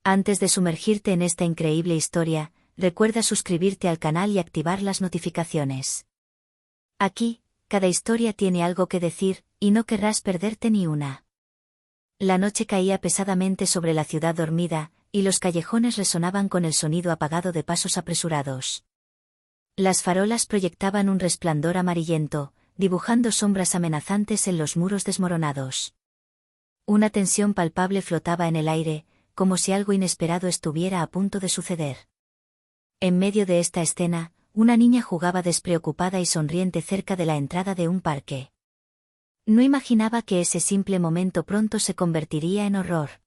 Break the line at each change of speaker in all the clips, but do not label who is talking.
Antes de sumergirte en esta increíble historia, recuerda suscribirte al canal y activar las notificaciones. Aquí, cada historia tiene algo que decir, y no querrás perderte ni una. La noche caía pesadamente sobre la ciudad dormida, y los callejones resonaban con el sonido apagado de pasos apresurados. Las farolas proyectaban un resplandor amarillento, dibujando sombras amenazantes en los muros desmoronados. Una tensión palpable flotaba en el aire, como si algo inesperado estuviera a punto de suceder. En medio de esta escena, una niña jugaba despreocupada y sonriente cerca de la entrada de un parque. No imaginaba que ese simple momento pronto se convertiría en horror.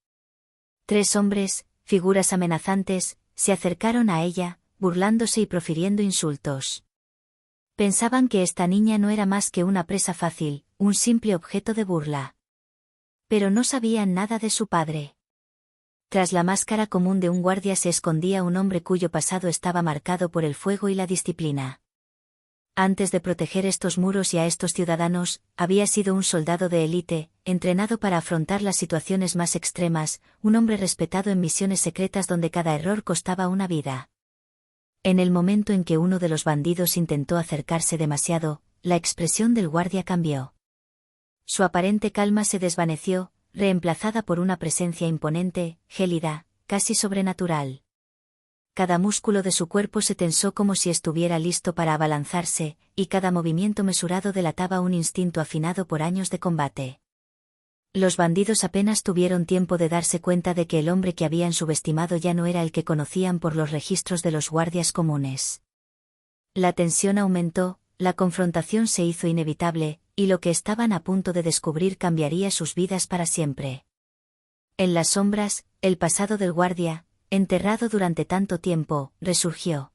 3 hombres, figuras amenazantes, se acercaron a ella, burlándose y profiriendo insultos. Pensaban que esta niña no era más que una presa fácil, un simple objeto de burla. Pero no sabían nada de su padre. Tras la máscara común de un guardia se escondía un hombre cuyo pasado estaba marcado por el fuego y la disciplina. Antes de proteger estos muros y a estos ciudadanos, había sido un soldado de élite, entrenado para afrontar las situaciones más extremas, un hombre respetado en misiones secretas donde cada error costaba una vida. En el momento en que uno de los bandidos intentó acercarse demasiado, la expresión del guardia cambió. Su aparente calma se desvaneció, reemplazada por una presencia imponente, gélida, casi sobrenatural. Cada músculo de su cuerpo se tensó como si estuviera listo para abalanzarse, y cada movimiento mesurado delataba un instinto afinado por años de combate. Los bandidos apenas tuvieron tiempo de darse cuenta de que el hombre que habían subestimado ya no era el que conocían por los registros de los guardias comunes. La tensión aumentó, la confrontación se hizo inevitable, y lo que estaban a punto de descubrir cambiaría sus vidas para siempre. En las sombras, el pasado del guardia, enterrado durante tanto tiempo, resurgió.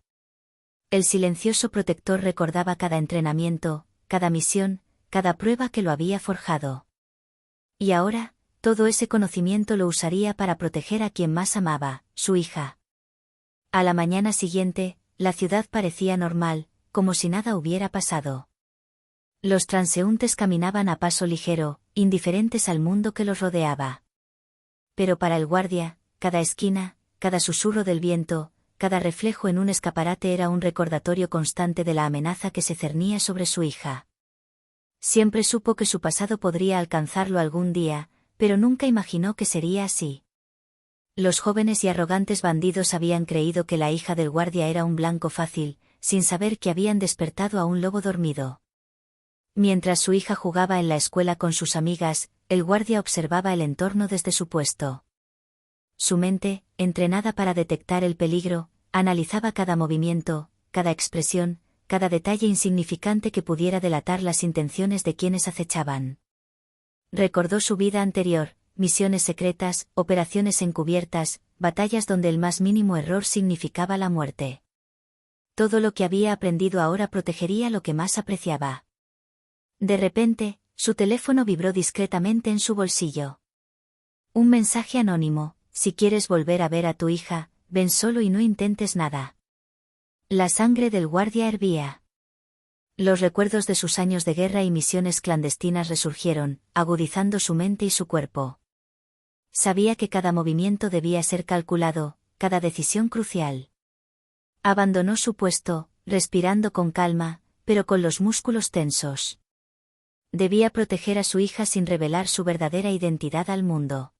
El silencioso protector recordaba cada entrenamiento, cada misión, cada prueba que lo había forjado. Y ahora, todo ese conocimiento lo usaría para proteger a quien más amaba, su hija. A la mañana siguiente, la ciudad parecía normal, como si nada hubiera pasado. Los transeúntes caminaban a paso ligero, indiferentes al mundo que los rodeaba. Pero para el guardia, cada esquina, cada susurro del viento, cada reflejo en un escaparate era un recordatorio constante de la amenaza que se cernía sobre su hija. Siempre supo que su pasado podría alcanzarlo algún día, pero nunca imaginó que sería así. Los jóvenes y arrogantes bandidos habían creído que la hija del guardia era un blanco fácil, sin saber que habían despertado a un lobo dormido. Mientras su hija jugaba en la escuela con sus amigas, el guardia observaba el entorno desde su puesto. Su mente, entrenada para detectar el peligro, analizaba cada movimiento, cada expresión, cada detalle insignificante que pudiera delatar las intenciones de quienes acechaban. Recordó su vida anterior, misiones secretas, operaciones encubiertas, batallas donde el más mínimo error significaba la muerte. Todo lo que había aprendido ahora protegería lo que más apreciaba. De repente, su teléfono vibró discretamente en su bolsillo. Un mensaje anónimo: si quieres volver a ver a tu hija, ven solo y no intentes nada. La sangre del guardia hervía. Los recuerdos de sus años de guerra y misiones clandestinas resurgieron, agudizando su mente y su cuerpo. Sabía que cada movimiento debía ser calculado, cada decisión crucial. Abandonó su puesto, respirando con calma, pero con los músculos tensos. Debía proteger a su hija sin revelar su verdadera identidad al mundo.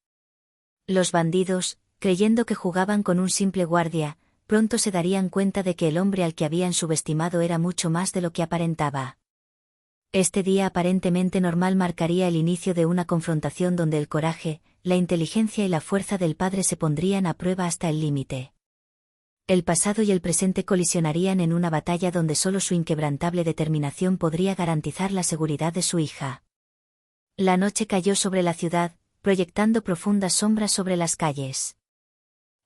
Los bandidos, creyendo que jugaban con un simple guardia, pronto se darían cuenta de que el hombre al que habían subestimado era mucho más de lo que aparentaba. Este día aparentemente normal marcaría el inicio de una confrontación donde el coraje, la inteligencia y la fuerza del padre se pondrían a prueba hasta el límite. El pasado y el presente colisionarían en una batalla donde solo su inquebrantable determinación podría garantizar la seguridad de su hija. La noche cayó sobre la ciudad, proyectando profundas sombras sobre las calles.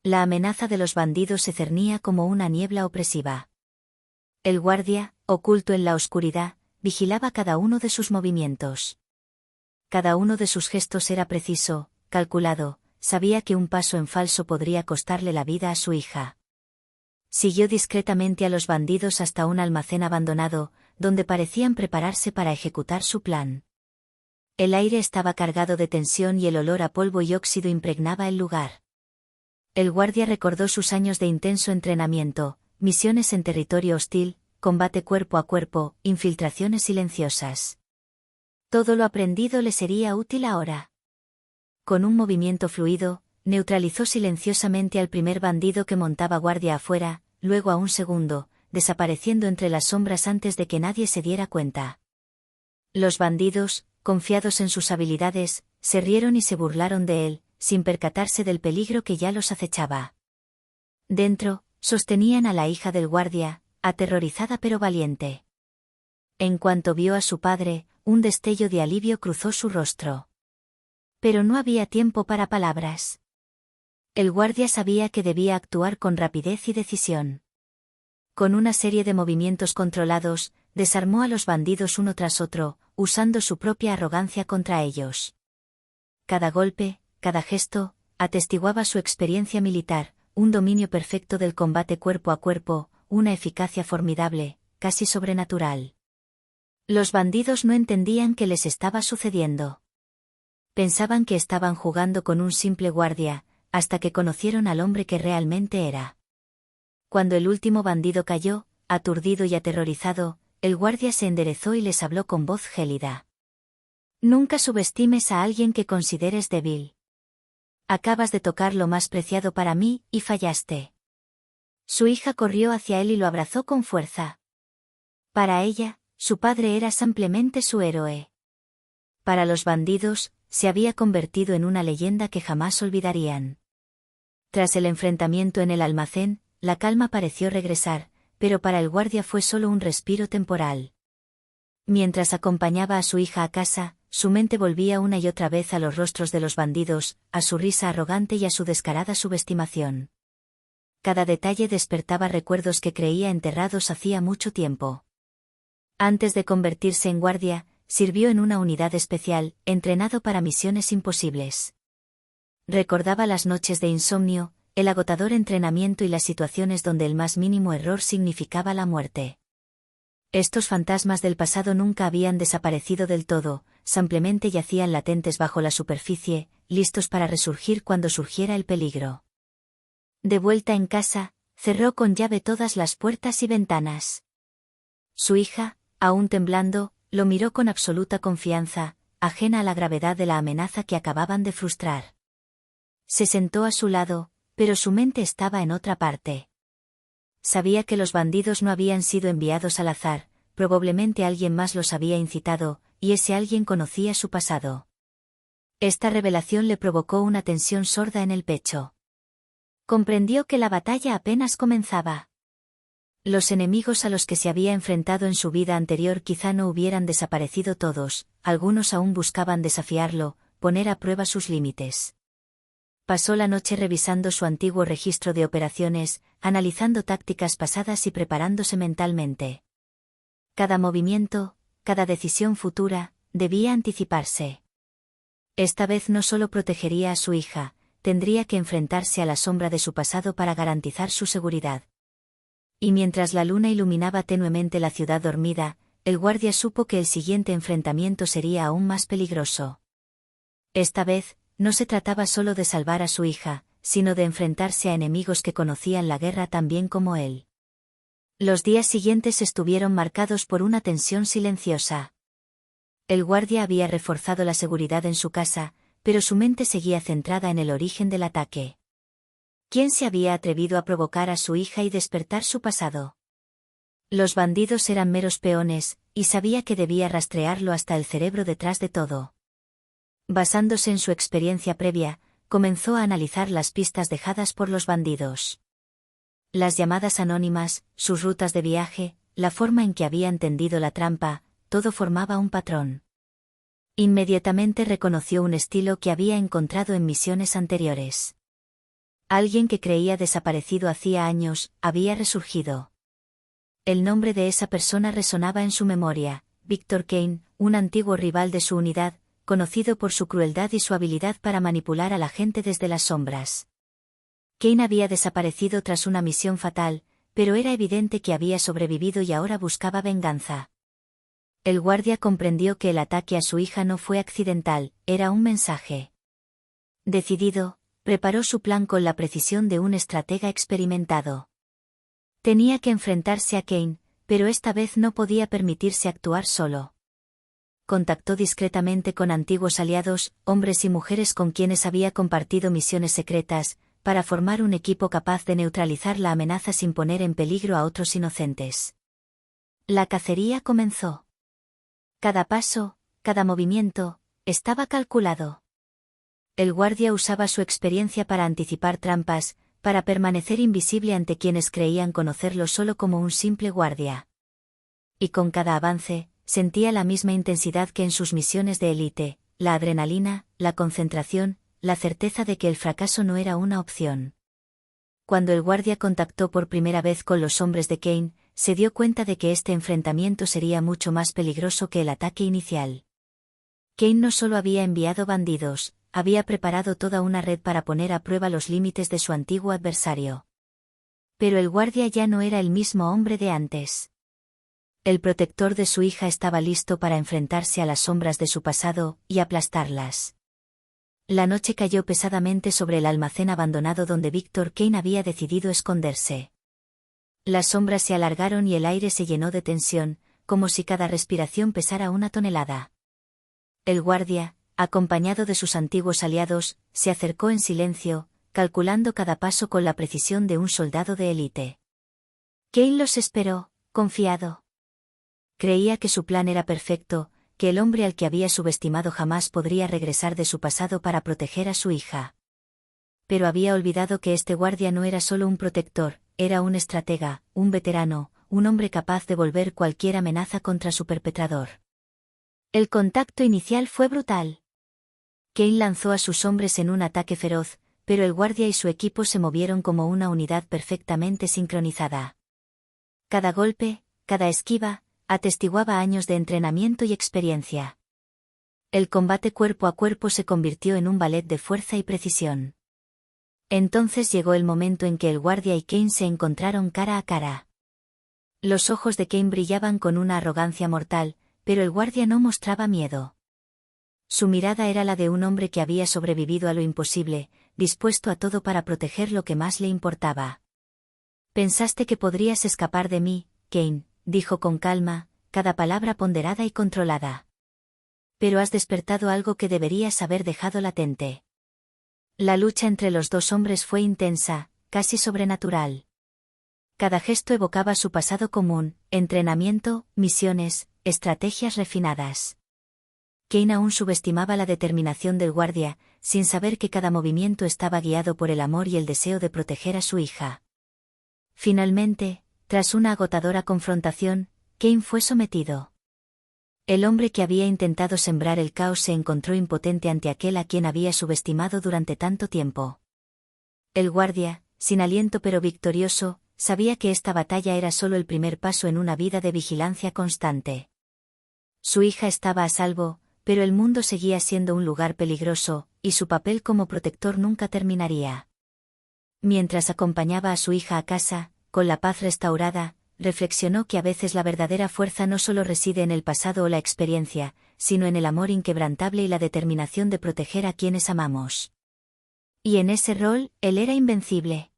La amenaza de los bandidos se cernía como una niebla opresiva. El guardia, oculto en la oscuridad, vigilaba cada uno de sus movimientos. Cada uno de sus gestos era preciso, calculado, sabía que un paso en falso podría costarle la vida a su hija. Siguió discretamente a los bandidos hasta un almacén abandonado, donde parecían prepararse para ejecutar su plan. El aire estaba cargado de tensión y el olor a polvo y óxido impregnaba el lugar. El guardia recordó sus años de intenso entrenamiento, misiones en territorio hostil, combate cuerpo a cuerpo, infiltraciones silenciosas. Todo lo aprendido le sería útil ahora. Con un movimiento fluido, neutralizó silenciosamente al primer bandido que montaba guardia afuera, luego a un segundo, desapareciendo entre las sombras antes de que nadie se diera cuenta. Los bandidos, confiados en sus habilidades, se rieron y se burlaron de él, sin percatarse del peligro que ya los acechaba. Dentro, sostenían a la hija del guardia, aterrorizada pero valiente. En cuanto vio a su padre, un destello de alivio cruzó su rostro. Pero no había tiempo para palabras. El guardia sabía que debía actuar con rapidez y decisión. Con una serie de movimientos controlados, desarmó a los bandidos uno tras otro, usando su propia arrogancia contra ellos. Cada golpe, cada gesto, atestiguaba su experiencia militar, un dominio perfecto del combate cuerpo a cuerpo, una eficacia formidable, casi sobrenatural. Los bandidos no entendían qué les estaba sucediendo. Pensaban que estaban jugando con un simple guardia, hasta que conocieron al hombre que realmente era. Cuando el último bandido cayó, aturdido y aterrorizado, el guardia se enderezó y les habló con voz gélida. Nunca subestimes a alguien que consideres débil. Acabas de tocar lo más preciado para mí, y fallaste. Su hija corrió hacia él y lo abrazó con fuerza. Para ella, su padre era simplemente su héroe. Para los bandidos, se había convertido en una leyenda que jamás olvidarían. Tras el enfrentamiento en el almacén, la calma pareció regresar, pero para el guardia fue solo un respiro temporal. Mientras acompañaba a su hija a casa, su mente volvía una y otra vez a los rostros de los bandidos, a su risa arrogante y a su descarada subestimación. Cada detalle despertaba recuerdos que creía enterrados hacía mucho tiempo. Antes de convertirse en guardia, sirvió en una unidad especial, entrenado para misiones imposibles. Recordaba las noches de insomnio, el agotador entrenamiento y las situaciones donde el más mínimo error significaba la muerte. Estos fantasmas del pasado nunca habían desaparecido del todo, simplemente yacían latentes bajo la superficie, listos para resurgir cuando surgiera el peligro. De vuelta en casa, cerró con llave todas las puertas y ventanas. Su hija, aún temblando, lo miró con absoluta confianza, ajena a la gravedad de la amenaza que acababan de frustrar. Se sentó a su lado, pero su mente estaba en otra parte. Sabía que los bandidos no habían sido enviados al azar, probablemente alguien más los había incitado, y ese alguien conocía su pasado. Esta revelación le provocó una tensión sorda en el pecho. Comprendió que la batalla apenas comenzaba. Los enemigos a los que se había enfrentado en su vida anterior quizá no hubieran desaparecido todos, algunos aún buscaban desafiarlo, poner a prueba sus límites. Pasó la noche revisando su antiguo registro de operaciones, analizando tácticas pasadas y preparándose mentalmente. Cada movimiento, cada decisión futura, debía anticiparse. Esta vez no solo protegería a su hija, tendría que enfrentarse a la sombra de su pasado para garantizar su seguridad. Y mientras la luna iluminaba tenuemente la ciudad dormida, el guardia supo que el siguiente enfrentamiento sería aún más peligroso. Esta vez, no se trataba solo de salvar a su hija, sino de enfrentarse a enemigos que conocían la guerra tan bien como él. Los días siguientes estuvieron marcados por una tensión silenciosa. El guardia había reforzado la seguridad en su casa, pero su mente seguía centrada en el origen del ataque. ¿Quién se había atrevido a provocar a su hija y despertar su pasado? Los bandidos eran meros peones, y sabía que debía rastrearlo hasta el cerebro detrás de todo. Basándose en su experiencia previa, comenzó a analizar las pistas dejadas por los bandidos. Las llamadas anónimas, sus rutas de viaje, la forma en que habían tendido la trampa, todo formaba un patrón. Inmediatamente reconoció un estilo que había encontrado en misiones anteriores. Alguien que creía desaparecido hacía años, había resurgido. El nombre de esa persona resonaba en su memoria, Victor Kane, un antiguo rival de su unidad, conocido por su crueldad y su habilidad para manipular a la gente desde las sombras. Kane había desaparecido tras una misión fatal, pero era evidente que había sobrevivido y ahora buscaba venganza. El guardia comprendió que el ataque a su hija no fue accidental, era un mensaje. Decidido, preparó su plan con la precisión de un estratega experimentado. Tenía que enfrentarse a Kane, pero esta vez no podía permitirse actuar solo. Contactó discretamente con antiguos aliados, hombres y mujeres con quienes había compartido misiones secretas, para formar un equipo capaz de neutralizar la amenaza sin poner en peligro a otros inocentes. La cacería comenzó. Cada paso, cada movimiento, estaba calculado. El guardia usaba su experiencia para anticipar trampas, para permanecer invisible ante quienes creían conocerlo solo como un simple guardia. Y con cada avance, sentía la misma intensidad que en sus misiones de élite, la adrenalina, la concentración, la certeza de que el fracaso no era una opción. Cuando el guardia contactó por primera vez con los hombres de Kane, se dio cuenta de que este enfrentamiento sería mucho más peligroso que el ataque inicial. Kane no solo había enviado bandidos, había preparado toda una red para poner a prueba los límites de su antiguo adversario. Pero el guardia ya no era el mismo hombre de antes. El protector de su hija estaba listo para enfrentarse a las sombras de su pasado y aplastarlas. La noche cayó pesadamente sobre el almacén abandonado donde Victor Kane había decidido esconderse. Las sombras se alargaron y el aire se llenó de tensión, como si cada respiración pesara una tonelada. El guardia, acompañado de sus antiguos aliados, se acercó en silencio, calculando cada paso con la precisión de un soldado de élite. Kane los esperó, confiado. Creía que su plan era perfecto, que el hombre al que había subestimado jamás podría regresar de su pasado para proteger a su hija. Pero había olvidado que este guardia no era solo un protector, era un estratega, un veterano, un hombre capaz de volver cualquier amenaza contra su perpetrador. El contacto inicial fue brutal. Kane lanzó a sus hombres en un ataque feroz, pero el guardia y su equipo se movieron como una unidad perfectamente sincronizada. Cada golpe, cada esquiva, atestiguaba años de entrenamiento y experiencia. El combate cuerpo a cuerpo se convirtió en un ballet de fuerza y precisión. Entonces llegó el momento en que el guardia y Kane se encontraron cara a cara. Los ojos de Kane brillaban con una arrogancia mortal, pero el guardia no mostraba miedo. Su mirada era la de un hombre que había sobrevivido a lo imposible, dispuesto a todo para proteger lo que más le importaba. «Pensaste que podrías escapar de mí, Kane», dijo con calma, cada palabra ponderada y controlada. «Pero has despertado algo que deberías haber dejado latente». La lucha entre los dos hombres fue intensa, casi sobrenatural. Cada gesto evocaba su pasado común, entrenamiento, misiones, estrategias refinadas. Kane aún subestimaba la determinación del guardia, sin saber que cada movimiento estaba guiado por el amor y el deseo de proteger a su hija. Finalmente, tras una agotadora confrontación, Kane fue sometido. El hombre que había intentado sembrar el caos se encontró impotente ante aquel a quien había subestimado durante tanto tiempo. El guardia, sin aliento pero victorioso, sabía que esta batalla era solo el primer paso en una vida de vigilancia constante. Su hija estaba a salvo, pero el mundo seguía siendo un lugar peligroso, y su papel como protector nunca terminaría. Mientras acompañaba a su hija a casa, con la paz restaurada, reflexionó que a veces la verdadera fuerza no solo reside en el pasado o la experiencia, sino en el amor inquebrantable y la determinación de proteger a quienes amamos. Y en ese rol, él era invencible.